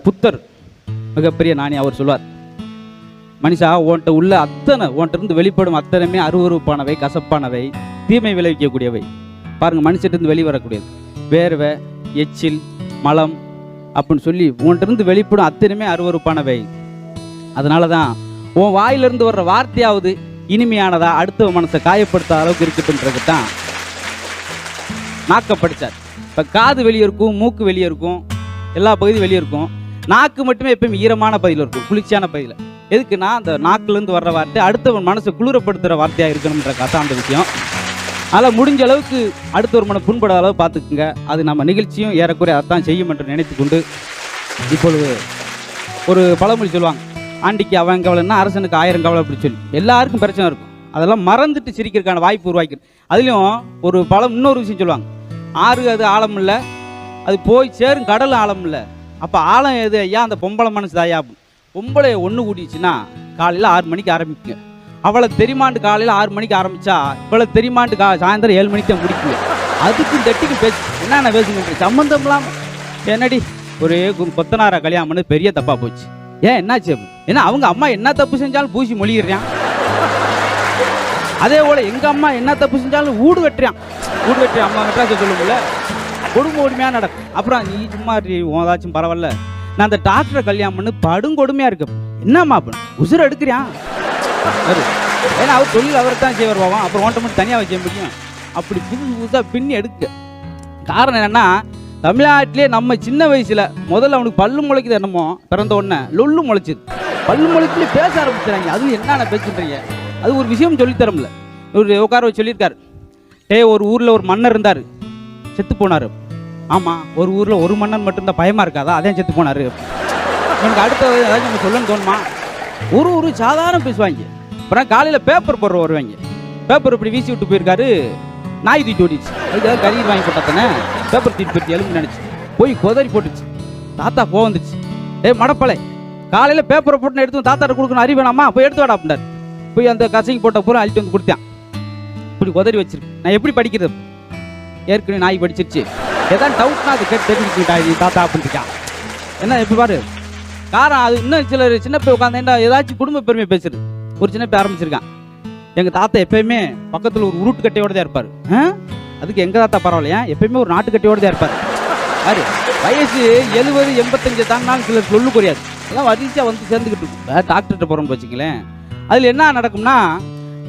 புத்தர் மிகப்பெரிய ஞானி அவர் சொல்வார், மனுஷா உன்கிட்ட உள்ள அத்தனை உன்கிட்ட இருந்து வெளிப்படும் அத்தனையுமே அருவருப்பானவை, கசப்பானவை, தீமை விளைவிக்கக்கூடியவை. பாருங்கள், மனுஷட்டு இருந்து வெளிவரக்கூடியது வேர்வை, எச்சில், மலம் அப்படின்னு சொல்லி உன்கிட்ட இருந்து வெளிப்படும் அத்தனையுமே அருவருப்பானவை. அதனால தான் உன் வாயிலிருந்து வர்ற வார்த்தையாவது இனிமையானதா, அடுத்த மனசை காயப்படுத்த அளவுக்கு இருக்கட்டும்ன்றது தான் நாக்கை படித்தார். இப்போ காது வெளியே இருக்கும், மூக்கு வெளியே இருக்கும், எல்லா பகுதியும் வெளியே இருக்கும். நாக்கு மட்டுமே எப்பயும் ஈரமான பகுதியில் இருக்கும், குளிர்ச்சியான பகுதியில். எதுக்குன்னா அந்த நாக்குலேருந்து வர்ற வார்த்தை அடுத்தவன் மனசை குளிரப்படுத்துகிற வார்த்தையாக இருக்கணுன்ற கதை அந்த விஷயம். அதில் முடிஞ்ச அளவுக்கு அடுத்தவர் மன புண்படாத அளவு பார்த்துக்குங்க. அது நம்ம நிகழ்ச்சியும் ஏறக்குறைய அதான் செய்யும் என்று நினைத்து கொண்டு, இப்பொழுது ஒரு பழமொழி சொல்லுவாங்க, ஆண்டிக்கு அவன் கவலைன்னா அரசனுக்கு 1000 கவலை அப்படி சொல்லி. எல்லாருக்கும் பிரச்சனை இருக்கும், அதெல்லாம் மறந்துட்டு சிரிக்கிறதுக்கான வாய்ப்பு உருவாக்கிடும். அதுலேயும் ஒரு இன்னொரு விஷயம் சொல்லுவாங்க, ஆறு அது ஆழம் இல்லை, அது போய் சேரும் கடல் ஆழம் இல்லை. அப்போ ஆழம் எது ஐயா? அந்த பொம்பளை மனசு தாயா. பொம்பளை ஒன்று கூட்டிச்சுன்னா காலையில் 6 மணிக்கு ஆரம்பிக்குங்க. அவளை தெரியுமாண்டு காலையில் 6 மணிக்கு ஆரம்பித்தா இவளை தெரியுமாண்டு சாயந்தரம் 7 மணிக்கு தான் முடிக்குங்க. அதுக்கும் தட்டிக்கு பேசு என்னென்ன பேசுங்க சம்மந்தம் இல்லாமல். என்னடி ஒரு கொத்தனாரா கல்யாணம் பண்ணது பெரிய தப்பாக போச்சு. ஏன் என்னாச்சு? ஏன்னா அவங்க அம்மா என்ன தப்பு செஞ்சாலும் பூசி மொழிகிறான். அதே போல் எங்கள் அம்மா என்ன தப்பு செஞ்சாலும் வீடு வெட்டுறான். அம்மா வெட்டுறாச்சு சொல்லுங்கள, கொடுமையாக நடக்கும். அப்புறம் நீ சும்மா ஏதாச்சும் பரவாயில்ல, நான் அந்த டாக்டரை கல்யாணம் பண்ணு படுங்கொடுமையாக இருக்கு. என்னம்மா அப்ப உசுரை எடுக்கிறியான்? ஏன்னா அவர் தொழில் அவர் தான் செய்வார் பாவம். அப்புறம் ஓட்ட மட்டும் தனியாக செய்ய முடியும். அப்படி புதுசாக பின்னி எடுக்க காரணம் என்னென்னா, தமிழ்நாட்டிலே நம்ம சின்ன வயசில் முதல்ல அவனுக்கு பல்லு முளைக்குது என்னமோ, பிறந்த உடனே லொல்லு முளைச்சிது. பல்லு முளைக்குள்ளே பேச ஆரம்பிச்சுறாங்க. அதுவும் என்னென்ன பேசுன்றீங்க? அது ஒரு விஷயம் சொல்லித்தரமில்ல. ஒரு உட்கார வச்சு சொல்லியிருக்காரு, ஒரு ஊரில் ஒரு மன்னர் இருந்தார், செத்து போனார். ஆமாம், ஒரு ஊரில் ஒரு மன்னன் மட்டும்தான் பயமாக இருக்காதா, அதே செத்து போனார். எனக்கு அடுத்த ஏதாச்சும் நம்ம சொல்லணும்னு தோணுமா? ஒரு சாதாரண பேசுவாங்க. அப்புறம் காலையில் பேப்பர் போடுற வருவாங்க. பேப்பர் இப்படி வீசி விட்டு போயிருக்காரு, நாய் தூக்கி ஓடிச்சு. அதுக்காக கறி வாங்கி போட்டாத்தானே பேப்பர் தூக்கி போயிடுச்சு, எலும்பு நினச்சி போய் கொதறி போட்டுச்சு. தாத்தா போக வந்துச்சு, மடப்பலை காலையில் பேப்பரை போட்டு எடுத்து தாத்தாட்ட கொடுக்கணும், அறிவு வேணாமா, போய் எடுத்து வாடா அப்படின்னாரு. போய் அந்த கசங்கி போட்ட பூரா அழிட்டு வந்து கொடுத்தான். இப்படி கொதறி வச்சிருக்கு. நான் எப்படி படிக்கிறது? ஏற்கனவே நாய் படிச்சிருச்சு, ஏதாவது டவுட்னா அது கேட்டு தெரிஞ்சுக்கிட்டா தாத்தா அப்படின்ட்டுக்கான். என்ன எப்படி பாரு காரணம். அது இன்னும் சிலர் சின்ன போய் உட்காந்தேன்டா ஏதாச்சும் குடும்ப பெருமை பேசுறது. ஒரு சின்ன போய் ஆரம்பிச்சிருக்கான், எங்கள் தாத்தா எப்பயுமே பக்கத்தில் ஒரு உருட்டு கட்டையோடு தான் இருப்பார். அதுக்கு எங்கள் தாத்தா பரவாயில்லையா, எப்பயுமே ஒரு நாட்டுக்கட்டையோடு தான் இருப்பார். யாரு வயசு 70 85 தாண்டினாலும் சிலர் சொல்லு குறையாது. அதெல்லாம் வரிசையாக வந்து சேர்ந்துக்கிட்டு இருக்கும். டாக்டர்கிட்ட போகிறோம்னு வச்சுங்களேன். அதில் என்ன நடக்கும்னா,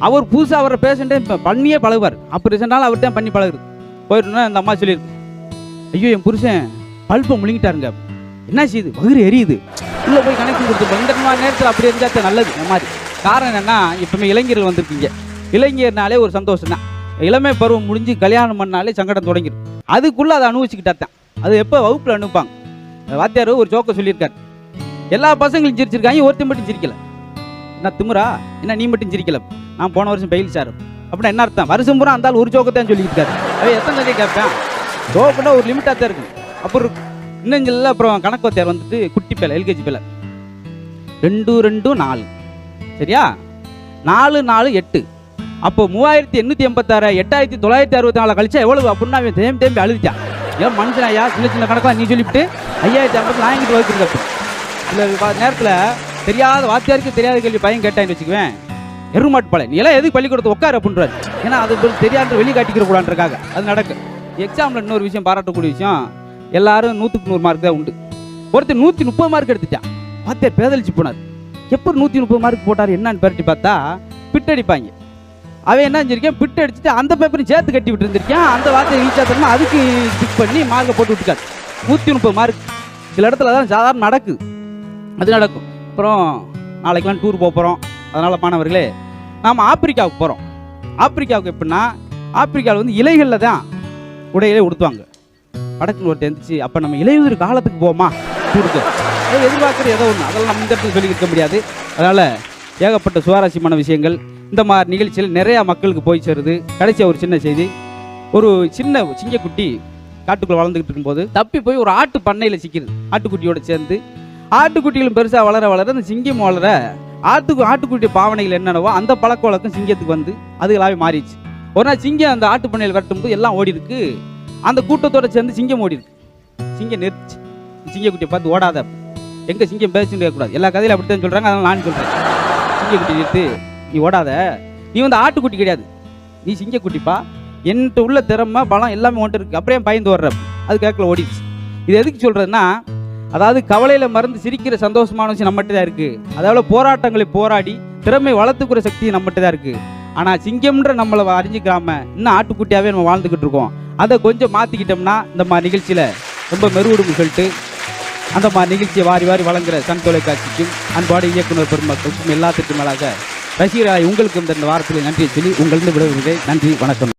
அவர் புதுசாக அவரை பேஷண்ட்டே இப்போ பண்ணியே பழகுவார். அப்போ ரீசெண்டாலும் அவர்கிட்ட பண்ணி பழகுது. போயிட்டுனா அந்த அம்மா சொல்லியிருக்கு, ஐயோ என் புருஷன் பல்பை முழுங்கிட்டாருங்க, என்ன செய்யுது, வயிறு எரியுது, உள்ளே போய் கனெக்ஷன் கொடுத்துருப்போம். இந்த நேரத்தில் அப்படி இருந்தால் நல்லது. இந்த மாதிரி காரணம் என்னென்னா, இப்போமே இளைஞர்கள் வந்திருக்கீங்க. இளைஞர்னாலே ஒரு சந்தோஷம் தான். இளமை பருவம் முடிஞ்சு கல்யாணம் பண்ணாலே சங்கடம் தொடங்கிடும். அதுக்குள்ளே அதை அனுபவிச்சுக்கிட்டாத்தான். அது எப்போ வகுப்பில் அனுப்பாங்க. வாத்தியார் ஒரு ஜோக்கை சொல்லியிருக்காரு, எல்லா பசங்களும் சிரிச்சிருக்காங்க, ஒருத்தர் மட்டும் சிரிக்கலை. என்ன திமுறா, என்ன நீ மட்டும் சிரிக்கலை, நான் போன வருஷம் பெயில் சார் அப்படின்னா என்ன அர்த்தம்? வருஷம் பூரா அந்த ஒரு ஜோக்கத்தான் சொல்லிக்கிட்டு இருக்காரு. அவன் எத்தனை கதையை கேட்பேன்? ஜோக்குன்னா ஒரு லிமிட்டாக தான் இருக்கும். அப்புறம் இன்னும் இல்லை. அப்புறம் கணக்கு வாத்தியார் வந்துட்டு குட்டி பேலை, எல்கேஜி பேலை, 2 2 4 சரியா, 4 4 8. அப்போ 3886 8964 கழிச்சா எவ்வளவு அப்படின்னா அவன் தேம்பி அழுதிட்டான். ஏன் மனுஷன் ஐயா, சின்ன சின்ன கணக்கெல்லாம் நீ சொல்லிவிட்டு 5050 நான் எங்கிட்ட வகுத்துருக்க. சில நேரத்தில் தெரியாத வாத்தியாருக்கு தெரியாத கேள்வி பையன் கேட்டான்னு வச்சுக்குவேன், எருமாட்டு பழைய நீ எல்லாம் எதுக்கு பள்ளிக்கூடத்தை உட்காரு அப்படின்றாரு. ஏன்னா அது தெரியாத வெளியே காட்டிக்கிற கூடாதுன்றக்காக அது நடக்கு. எக்ஸாமில் இன்னொரு விஷயம், பாராட்டக்கூடிய விஷயம், எல்லாரும் 100க்கு 100 மார்க் தான் உண்டு. ஒருத்தர் 130 மார்க் எடுத்துட்டான். வாத்தியார் பேதளிச்சு போனார். எப்படி 130 மார்க் போட்டார் என்னன்னு பரட்டி பார்த்தா பிட் அடிப்பாங்க. அவன் என்ன செஞ்சிருக்கேன், பிட் அடிச்சுட்டு அந்த பேப்பரையும் சேர்த்து கட்டி விட்டு இருந்திருக்கேன். அந்த வார்த்தையை ரீச் ஆகிறோம்னா அதுக்கு ஸ்டிக் பண்ணி மார்க்கை போட்டு விட்டுக்காரு. 130 மார்க். சில இடத்துல தான் சாதாரண நடக்குது, அது நடக்கும். அப்புறம் நாளைக்கெல்லாம் டூர் போகிறோம். அதனால் மாணவர்களே, நாம் ஆப்பிரிக்காவுக்கு போகிறோம். ஆப்பிரிக்காவுக்கு எப்படின்னா, ஆப்பிரிக்காவில் வந்து இலைகளில் தான் உடையிலே உடுத்துவாங்க. படக்குன்னு ஒருத்தர் இருந்துச்சு, அப்போ நம்ம இலையுதிர் காலத்துக்கு போமா டூருக்கு, அதை எதிர்பார்க்குறது ஏதோ ஒன்று. அதெல்லாம் நம்ம இந்த இடத்துல சொல்லி இருக்க முடியாது. அதனால் ஏகப்பட்ட சுவாரஸ்யமான விஷயங்கள் இந்த மாதிரி நிகழ்ச்சியில் நிறையா மக்களுக்கு போய் சேருது. கடைசியாக ஒரு சின்ன செய்தி, ஒரு சின்ன சிங்கக்குட்டி காட்டுக்குள்ளே வளர்ந்துக்கிட்டு இருக்கும்போது தப்பி போய் ஒரு ஆட்டு பண்ணையில் சிக்கிது. ஆட்டுக்குட்டியோடு சேர்ந்து ஆட்டுக்குட்டிகளும் பெருசாக வளர வளர அந்த சிங்கம் வளர ஆட்டுக்குட்டி பாவனைகள் என்னென்னவோ அந்த பழக்க வழக்கம் சிங்கத்துக்கு வந்து அதுகளாகவே மாறிடுச்சு. ஒரு நாள் சிங்கம் அந்த ஆட்டு பண்ணையில் கட்டும்போது எல்லாம் ஓடி இருக்கு. அந்த கூட்டத்தோடு சேர்ந்து சிங்கம் ஓடி இருக்கு. சிங்கம் நிறுத்துச்சு. சிங்கக்குட்டியை பார்த்து ஓடாத, எங்கே சிங்கம் பேசுன்னு கேட்கக்கூடாது. எல்லா கதையிலும் அப்படித்தான் சொல்கிறாங்க, அதனால் நான் சொல்கிறேன். சிங்கக்குட்டி நிறுத்து, நீ ஓடாத, நீ வந்து ஆட்டுக்குட்டி கிடையாது, நீ சிங்கக்குட்டிப்பா, என்கிட்ட உள்ள திறமை பலம் எல்லாமே ஒன்று இருக்குது, அப்படியே பயந்து வர்ற. அது கேட்கல ஓடிடுச்சு. இது எதுக்கு சொல்கிறதுன்னா, அதாவது கவலையில் மறந்து சிரிக்கிற சந்தோஷமான விஷயம் நம்மகிட்ட தான் இருக்குது. அதாவது போராட்டங்களை போராடி திறமை வளர்த்துக்கிற சக்தி நம்மகிட்ட தான் இருக்குது. ஆனால் சிங்கம்ன்ற நம்மளை அறிஞ்சிக்காம இன்னும் ஆட்டுக்குட்டியாகவே நம்ம வாழ்ந்துக்கிட்டு இருக்கோம். அதை கொஞ்சம் மாற்றிக்கிட்டோம்னா இந்த மாதிரி நிகழ்ச்சியில் ரொம்ப மெருகுடும் சொல்லிட்டு அந்த மாதிரி நிகழ்ச்சியை வாரி வாரி வழங்குற சன் தொலைக்காட்சிக்கும் அன்பாடு இயக்குனர் பெருமக்களுக்கும் எல்லாத்துக்கும் மேலாக ரசிகராய் உங்களுக்கு இந்த வாரத்தில் நன்றியை சொல்லி உங்களிருந்து விடுகிறேன். நன்றி, வணக்கம்.